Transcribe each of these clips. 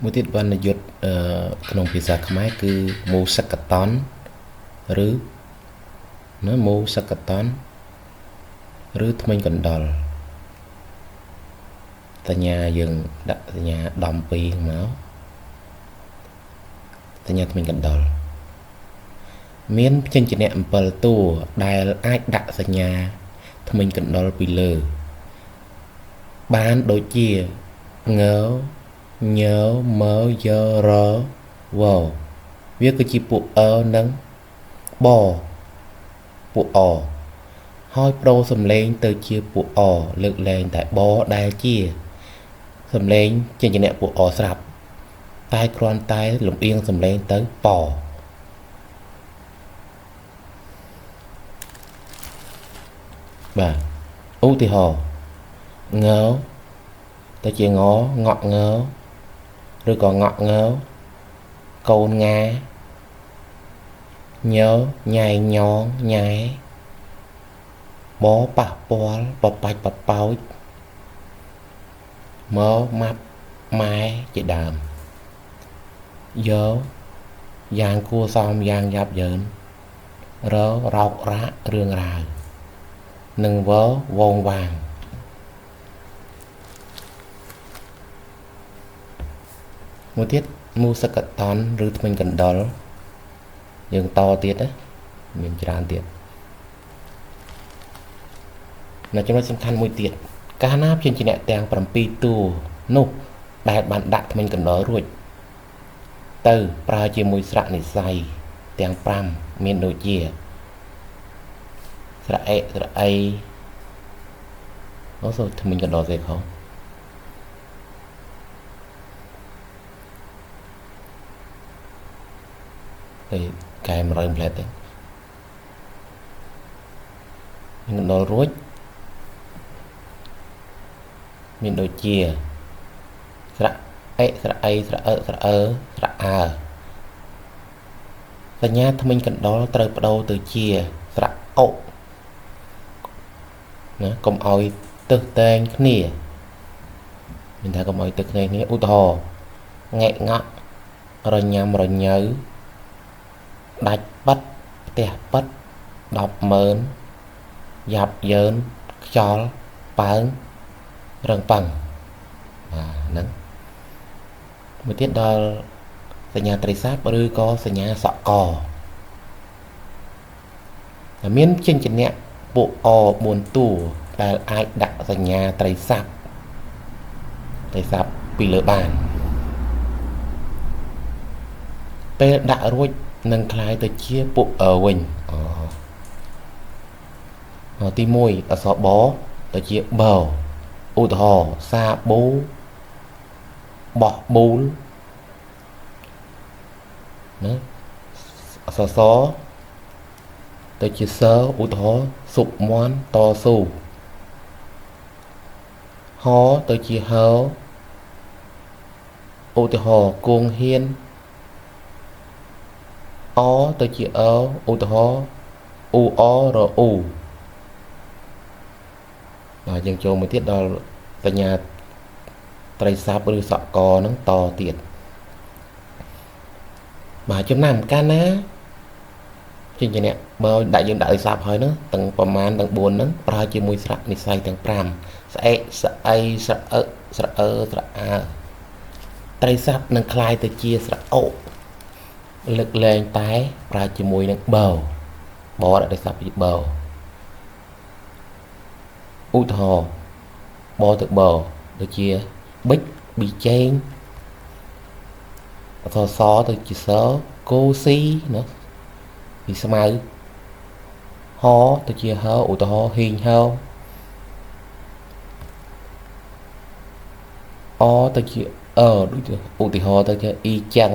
មួយទៀតវណ្ណយុទ្ធក្នុងភាសាខ្មែរគឺមូសកតនឬណាមូសកតនឬធ្មេញកណ្ដុរសញ្ញាយើងដាក់សញ្ញាដំពីមកសញ្ញាធ្មេញកណ្ដុរមានព្យញ្ជនៈ7តួដែលអាចដាក់សញ្ញាធ្មេញកណ្ដុរពីលើបានដូចជាងើញើមើយើរវវាគឺជាពួកអនិងបពួកអហើយប្រូសំឡេងទៅជាពួកអលើកលែងតែបដែលជាសំឡេងចិញ្ចនៈពួកអស្រាប់តែគ្រាន់តែលំអៀងសំឡេងទៅបបាទឧទាហរណ៍ងើទៅជាងងក់ងើឬក៏ងក់ងើកូនងាញើញ៉ៃញងញ៉ែបប៉ះពាល់បបាច់បបោចមើម៉ាប់ម៉ែជាដើមយើយ៉ាងគួសមយ៉ាងយ៉ាប់យ៉ឺនររោករ៉ាក់រឿងរ៉ាវនឹងវងវាងមួយទៀតមូសកតនឬធ្មេញកណ្ដុរយើងតទៀតណាមានច្រើនទៀតនៅចំណុចសំខាន់មួយទៀតកាលណាព្យញ្ជនៈទាំង7តួនោះដែលបានដាក់ធ្មេញកណ្ដុររួចទៅប្រើជាមួយស្រៈនិស្ស័យទាំង5មានដូចជាស្រៈអេស្រៈអីអូសូធ្មេញកណ្ដុរទេខុសកែ100ផ្លែទេមានកណ្ដុររួចមានដូចជាស្រៈអេស្រៈអីស្រៈអឺស្រៈអឺស្រៈអើសញ្ញាធ្មេញកណ្ដុរត្រូវបដូរទៅជាស្រៈអុណាកុំឲ្យទឹះតែងគ្នាមានថាកុំឲ្យទឹះតែងគ្នាឧទាហរណ៍ងែកងក់រញ៉ាំរញ៉ៅដាច់ប៉ិតផ្ទះប៉ិត100000យ៉ាប់យ៉ឺនខ្យល់ប៉ើងរឹងប៉ឹងហ្នឹងមួយទៀតដល់សញ្ញាត្រីសាបឬក៏សញ្ញាសកមានចិញ្ចនៈពួកអ4តួដែលអាចដាក់សញ្ញាត្រីសាបពីលើបានពេលដាក់រួចនឹងคล้ายទៅជាពួកវិញទី1អក្សរបទៅជាបឧទាហរណ៍សាប៊ូបោះប៊ូលណាអក្សរសទៅជាសឧទាហរណ៍សុបមន់តស៊ូហទៅជាហឧទាហរណ៍គួងហ៊ានអទៅជាឧទាហរណ៍អ៊ូអរអ៊ូបាទយើងចូលមួយទៀតដល់សញ្ញាត្រីសាបឬសកហ្នឹងតទៀតបាទចំណាំកាលណាចិញ្ចនៈបើដាក់យើងដាក់ត្រីសាបហើយហ្នឹងទាំងប្រមាណទាំង4ហ្នឹងប្រើជាមួយស្រៈនិស្ស័យទាំង5ស្អេស្អីស្រអឹស្រអឺស្រអើត្រីសាបនឹងคล้ายទៅជាស្រអុលើកលែងតែប្រើជាមួយនឹងបដាក់ត្រីសាបពីបឧទាហរណ៍បទៅបដូចជាប៊ិចប៊ីចេងអក្សរសទៅជាសគោស៊ីណាពីស្មៅហទៅជាហឧទាហរណ៍ហ៊ីងហអទៅជាដូចឧទាហរណ៍ទៅជាអ៊ីចឹង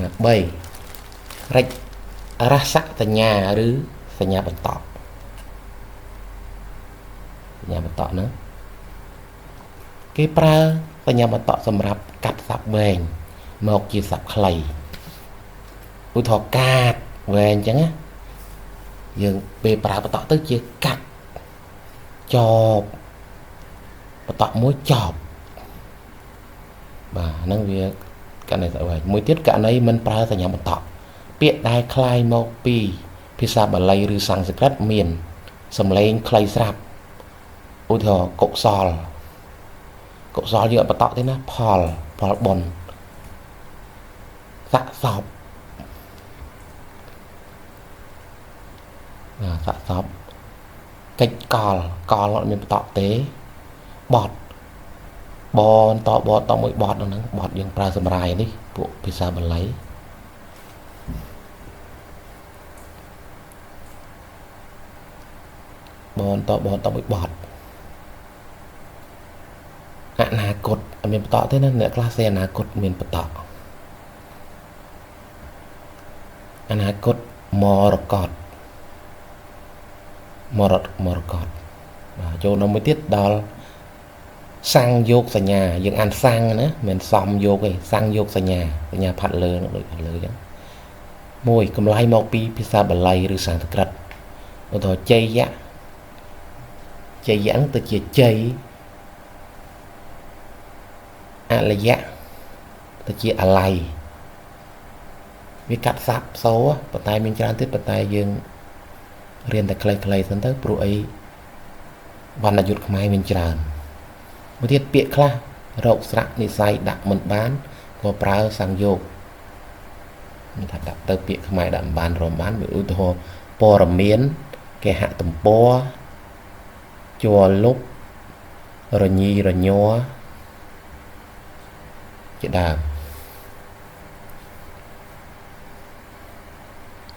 3រិចរសសញ្ញាឬសញ្ញាបន្តហ្នឹងគេប្រើសញ្ញាបន្តសម្រាប់កាត់ស័ព្ទវែងមកជាស័ព្ទខ្លីឧទាហរណ៍កាតវែងអញ្ចឹងណាយើងពេលប្រើបន្តទៅជាកាត់ចបបន្តមួយចប bà năng việc cả này tại vậy mỗi tiết cả này mìnhប្រើសញ្ញាបន្តពាក្យដែលคล้ายមកពីភាសាបាលីឬសំស្ក្រឹតមានសំឡេងខ្លីស្រាប់ឧទាហរណ៍កុសលយើងអត់បន្តទេណាផលបុណ្យសាកសពសាកសពកិច្ចកលអត់មានបន្តទេបត់តមួយបត់ហ្នឹងបត់យើងប្រើសម្រាយនេះពួកភាសាបាលីតមួយបត់អនាគតអត់មានបន្តទេណាអ្នកខ្លះសេអនាគតមានបន្តអនាគតមរកតបាទចូលនៅមួយទៀតដល់សាំងយកសញ្ញាយើងអានសាំងណាមិនសំយកទេសាំងយកសញ្ញាផាត់លើដូចផាត់លើអញ្ចឹងមួយកម្លាយមកពីភាសាបាលីឬសំស្ក្រឹតឧទាហរណ៍ជ័យហ្នឹងទៅជាជ័យអលយៈទៅជាអាល័យវាកាត់សាប់សូប៉ុន្តែមានច្រើនទៀតប៉ុន្តែយើងរៀនតែខ្លីៗសិនទៅព្រោះអីវណ្ណយុទ្ធខ្មែរមានច្រើនមួយទៀតពាក្យខ្លះរោគស្រៈនិស័យដាក់មិនបានក៏ប្រើសង្យោគមានថាដាក់ទៅពាក្យខ្មែរដាក់មិនបានរំបានវាឧទាហរណ៍ព័ត៌មានគេហទំព័រជួលលុបរញីរញ័រជាដើម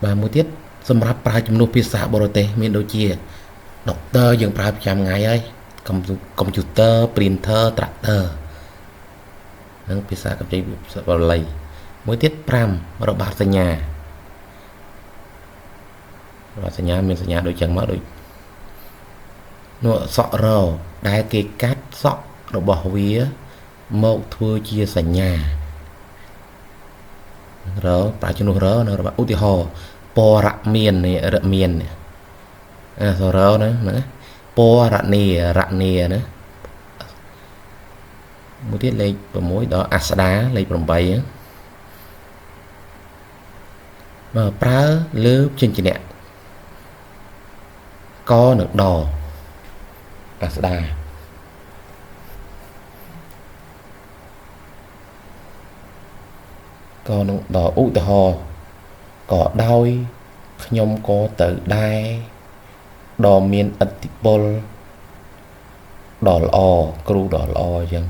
បាទមួយទៀតសម្រាប់ប្រើជំនួសភាសាបរទេសមានដូចជាដុកទ័រយើងប្រើប្រចាំថ្ងៃហើយកុំព្យូទ័រ printer tractor នឹងភាសាកម្ពុជាភាសាបាលីមួយទៀត5របបសញ្ញាមានសញ្ញាដូចចឹងមកដូចនោះសក់រដែលគេកាត់សក់របស់វាមកធ្វើជាសញ្ញាប្រើជំនួសនៅរបស់ឧទាហរណ៍ពរមានរមានសរណាពរនីណាមួយទៀតលេខ6ដល់អាស្ដាលេខ8ប្រើលើជញ្ជាក់កនិងដអាស្ដាកនឹងដឧទាហរណ៍ក៏ដោយខ្ញុំក៏ទៅដែរដ៏មានឥទ្ធិពលដ៏ល្អគ្រូដ៏ល្អអញ្ចឹង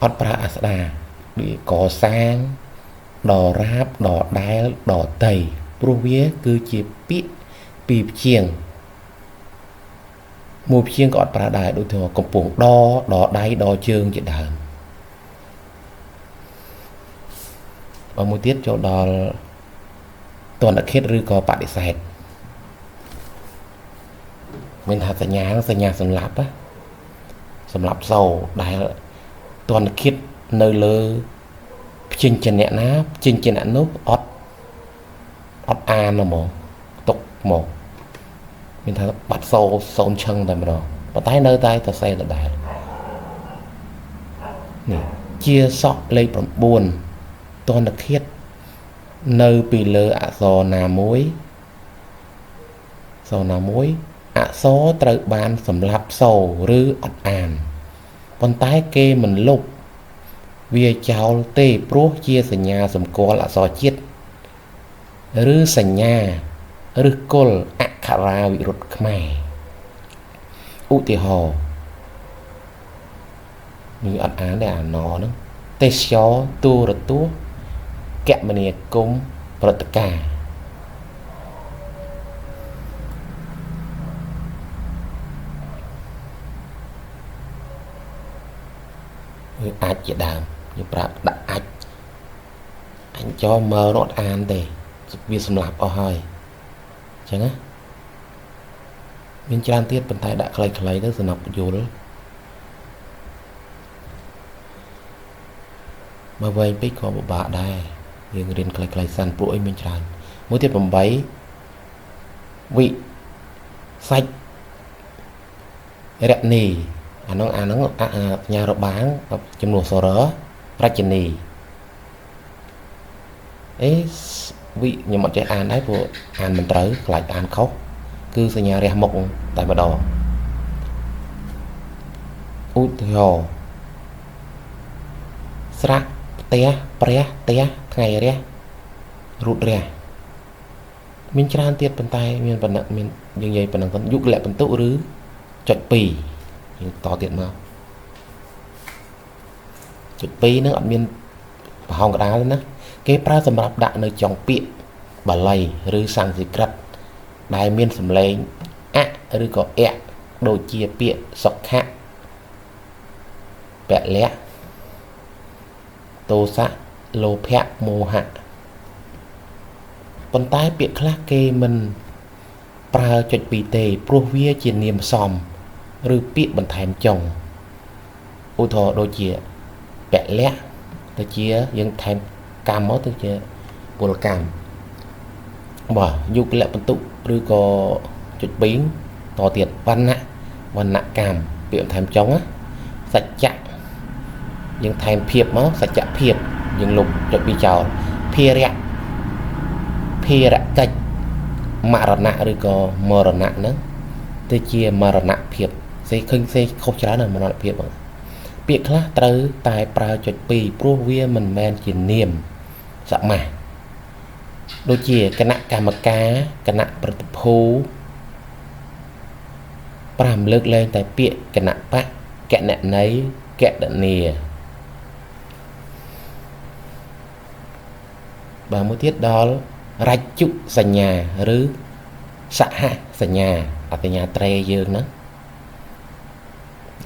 អត់ប្រើអាស្ដាដូចកសាងដ៏រាបដ៏ដែលដ៏តីព្រោះវាគឺជាពាក្យពីរព្យាង្គមួយព្យាង្គក៏អត់ប្រើដែរដូចថាកំពុងដដៃដជើងជាដើមបើមួយទៀតចូលដល់ទណ្ឌខិតឬក៏បដិសេធមានថាសញ្ញាសម្លាប់ណាសម្លាប់សោដែលទណ្ឌខិតនៅលើព្យញ្ជនៈណាព្យញ្ជនៈនោះអត់អានហ្មងទុកមកមានថាបាត់សូនឈឹងតែម្ដងប៉ុន្តែនៅតែសរសេរដដែលនេះជាសក់លេខ9ទណ្ឌខិតនៅពីលើអក្សរណាមួយអក្សរត្រូវបានសម្លាប់សូរឬអត់អានប៉ុន្តែគេមិនលុបវាចោលទេព្រោះជាសញ្ញាសម្គាល់អក្សរជាតិឬសញ្ញាឬគល់អក្ខរាវិរុទ្ធខ្មែរឧទាហរណ៍នេះអត់អានទេអាណហ្នឹងទេសចរទូរទស្សន៍គមនាគមន៍ព្រឹត្តិការណ៍អាចជាដើមយើងប្រាប់ដាក់អាចអញចូលមើលរត់អានទេវាសម្លាប់អស់ហើយអញ្ចឹងណាមានច្រើនទៀតប៉ុន្តែដាក់ខ្លីៗទៅសំណប់យល់បើវែងពេកក៏ពិបាកដែរយើងរៀនខ្លីៗសិនព្រោះអីមានច្រើនមួយទៀត8វិសាច់រនី nó nhà rồi bán chấm nụ sò rỡ rách chân nì ấy vị nhưng mà chạy đấy của mình tới lại khóc cứ xây nhà ra mộc tại bà đỏ út hồ sra té pre té ngày ra rụt ra mình tràn tiết bàn tay mình vận động mình như vậy vận động vẫn giúp lại vận tụ rứ chọn pì to tiện mà chọn pì nó ở bên hòng đá lên đó cái pra sầm rạp đạn nơi trong piện bà lầy rứ sang gì cật đại miên sầm lấy rứ có đôi chia piện sọc hạ bẹ lẽ tô xã lô phẹ mô hạ bàn tay piện khác kê mình pra chọn pì tê pro vía trên niềm xòm rứ piện bàn thèm chồng ô thọ đôi chia bẹ lẽ đôi chia dân thèm cam máu tôi chia bồ cam bỏ dục lại bận tụ rồi có chút biến to tiền văn nạ cam biện thèm chống á sạch chặt nhưng thèm phiệp máu sạch chặt phiệp nhưng lục cho bị chào phia rạ cách mạ rạ nạ rồi có mờ rạ nạ nữa tôi chia mờ rạ nạ phiệp sẽ không trả lời mà nó phiệp việc khác tới tài pra chụp pì pro vía mình men chỉ niềm sợ mà đôi chia cái nặng cả một cá cái nặng bật phú làm lướt lên tại piện cái nặng bác kẹt nặng nấy kẹt đợn nìa và một tiết đó rạch chụp sành nhà rứ xạ hạ sành nhà ở tại nhà tre dương đó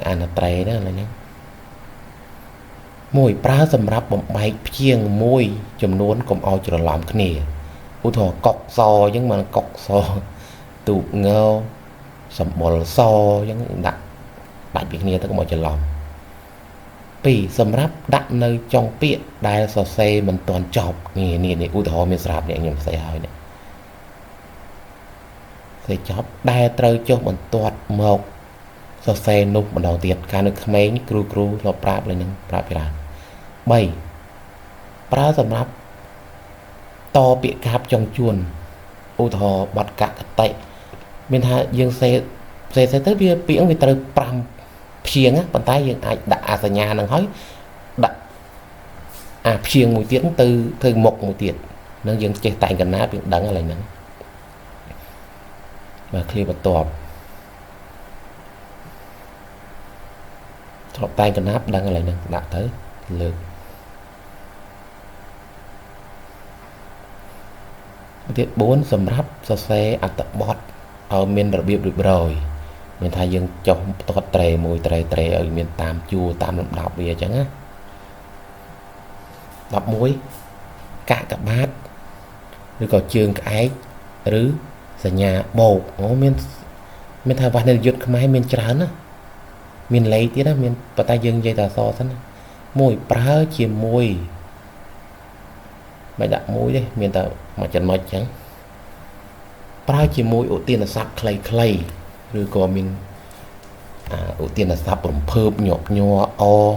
là tre đó là nhá mùi pra sầm rạp bóng bay chiêng mùi chùm nuôn cùng ao trở lỏng cái nìa ưu thọ cọc so nhưng mà cọc so tụ ngơ sầm bò so những đại việc này tôi có mọi chuyện lòng vì sầm ráp đặt nơi trong piện đai so xe mình toàn chọc nghề này ưu thọ mình sạp này nhầm xe hơi này xe chọc đai trơi cho mình toàn một so xe nút mình đầu tiên cả nước mấy cru nó prap lên những prap ra bảy pra sầm ráp to bị cáp trong chuồn ô thò bật cả tay bên hai dương xe tới bia biển người ta pram phiền á bàn tay dương ai đã ở nhà năng hói đã phiền một tiếng từ một tiếng nó dương chơi tay gần ná biển đắng lại nắng và khi mà tọp tay gần áp đắng lại nắng đã tới lượt tiết 4 sầm ráp so xe tập bọt ở miền đặc biệt được rồi mình thay dương cho tốt trề mùi trề ở miền tam chua tam lầm đọc bìa chẳng á đọc muối cả bát rồi có trường cái rứ ở nhà bầu miền thay vào nên dứt máy miền trán á miền lấy tiết á miền và tay dương dây tà so sẵn mùi prá chìm mùi mày đặt muối đi miền tàu mà chân mạch chẳng bao chỉ muối ổ tiên là sắp clay rồi có mình ổ tiên là sắp bổng phơm nhọp nhòa o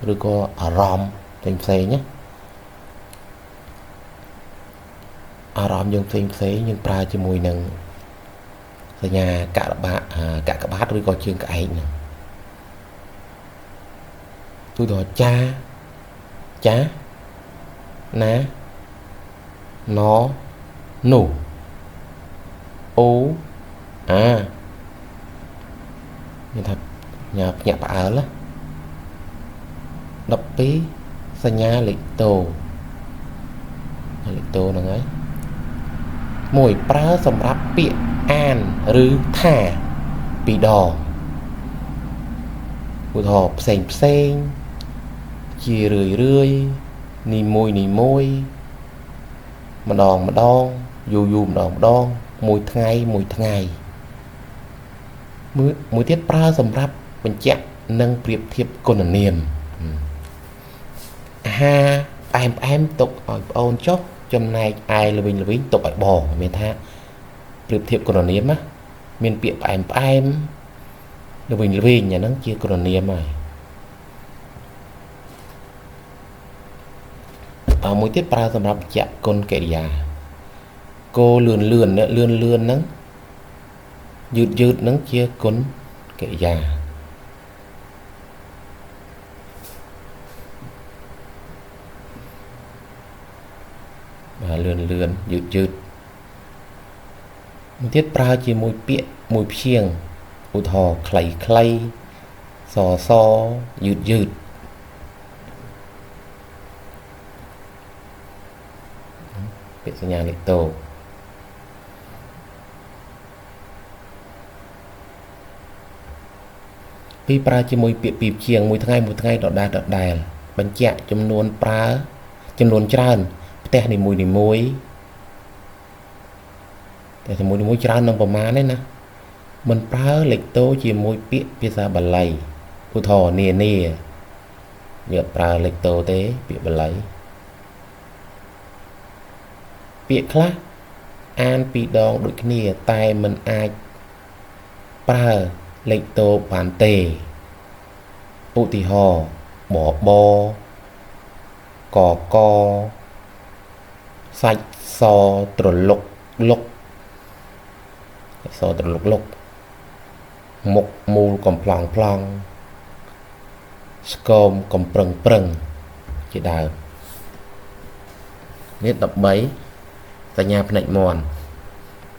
rồi có rom thêm xe nhé rom dùng thêm xe nhưng bao chỉ muối nâng ở nhà cả bát rồi có chương cả anh tôi đòi cha ná nó nổ ô như thật nhà bà ở đó đọc tí xa nhà lịch tô là ngay mùi pra sầm ráp piện an rư thả bị đỏ một hộp xanh chia rưỡi nì môi mà đòn dù mà đòn mùi ngày mùi tiết pra sầm ráp mình chạm nâng priệp thiệp con niềm em tục ở ôn chốc trong này ai là mình tục ở bò mình tha priệp thiệp con niềm á miền piệp em Mình vì nhà nó chia còn niệm rồi ở mỗi tiết pra sầmរាប់chạm con kệ già cô lươn nắng dượt nắng chia con kệ già và lươn dượt một tiết pra chia mùi piệ mùi phiêng ụt hò clay so dượtពាក្យសញ្ញាលេខតូពីប្រើជាមួយពាក្យពីជាងមួយថ្ងៃដដែលបញ្ជាក់ចំនួនប្រើចំនួនច្រើនផ្ទះនីមួយតែជាមួយច្រើននឹងប្រមាណទេណាមិនប្រើលេខតូជាមួយពាក្យភាសាបាលីឧទាហរណ៍នាយកប្រើលេខតូទេពាក្យបាលីពាក្យខ្លះអានពីរដងដូចគ្នាតែមិនអាចប្រើលេខតូបានទេឧទាហរណ៍បកសាច់សត្រលុកមុខមូលកំប្លង់ស្គមកំប្រឹងជាដើមនេះ13សញ្ញាផ្នែកមន់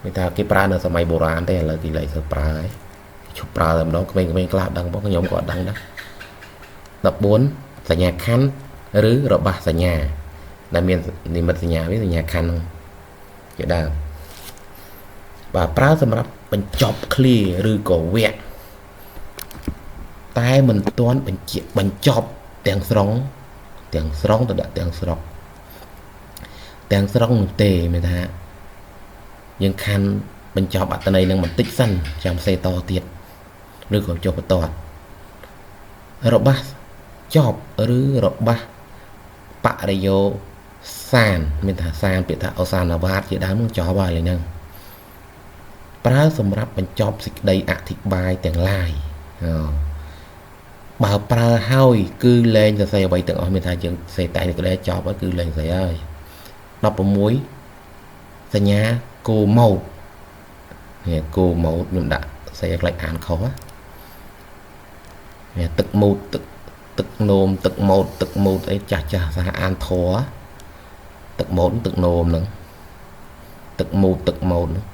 មានថាគេប្រើនៅសម័យបុរាណទេឥឡូវគេលែងទៅប្រើហើយឈប់ប្រើតែម្ដងក្មេងៗខ្លះដឹងបងខ្ញុំក៏ដឹងដែរ14សញ្ញាខណ្ឌឬរបស់សញ្ញាដែលមាននិមិត្តសញ្ញាវាសញ្ញាខណ្ឌហ្នឹងជាដើមបាទប្រើសម្រាប់បញ្ចប់ឃ្លាឬក៏វគ្គតែមិនទាន់បញ្ចប់ទាំងស្រុងទៅដាក់ទាំងស្រុងទេមានថាយើងខាន់បញ្ចប់អត្ថន័យនឹងបន្តិចសិនចាំសេតទៀតឬក៏ចុះបន្តរបស់ចប់ឬរបស់បរិយោសានមានថាសានពាក្យថាអសានវាទជាដើមនឹងចប់ហើយឡើយហ្នឹងប្រើសម្រាប់បញ្ចប់សេចក្តីអធិប្បាយទាំងឡាយបើប្រើហើយគឺលែងសរសេរអ្វីទាំងអស់មានថាយើងសេតែនេះក្តីចប់ហើយគឺលែងសរសេរហើយ16សញ្ញាគោម៉ូតនេះគោម៉ូតខ្ញុំដាក់សេឲ្យខ្លាចអានខុសនេះទឹកម៉ូតទឹកនោមទឹកម៉ូតអីចាស់សាអានធរទឹកម៉ូតទឹកនោមហ្នឹងទឹកម៉ូតហ្នឹង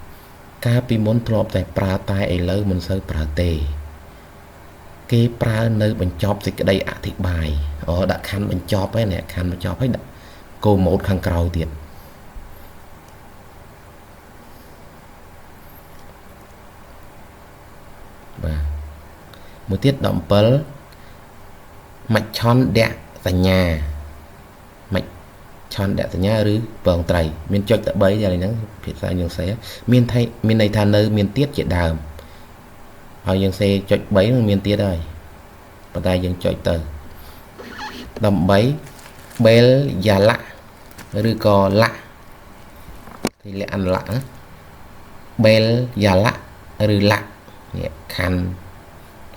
កាលពីមុនធ្លាប់តែប្រើតែឥឡូវមិនសូវប្រើទេគេប្រើនៅបញ្ចប់សេចក្តីអធិប្បាយដាក់ខណ្ឌបញ្ចប់ហើយខណ្ឌបញ្ចប់ហើយដាក់គោម៉ូតខាងក្រោយទៀតបាទមួយទៀត17មច្ឆន្ទៈសញ្ញាឬពងត្រីមានចុចតែ3តែហ្នឹងភាសាយើងសេមានន័យថានៅមានទៀតជាដើមហើយយើងសេចុច3នឹងមានទៀតហើយប៉ុន្តែយើងចុចទៅ18បេលយ៉ាឡាឬក៏ឡាទីលក្ខណៈឡាបេលយ៉ាឡាឬឡានេះខណ្ឌ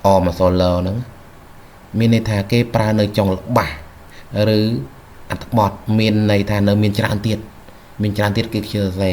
អមអសលហ្នឹងមានន័យថាគេប្រើនៅចុងល្បះឬអត្ថបទមានន័យថានៅមានច្រើនទៀតគឺខ្ជិលសេ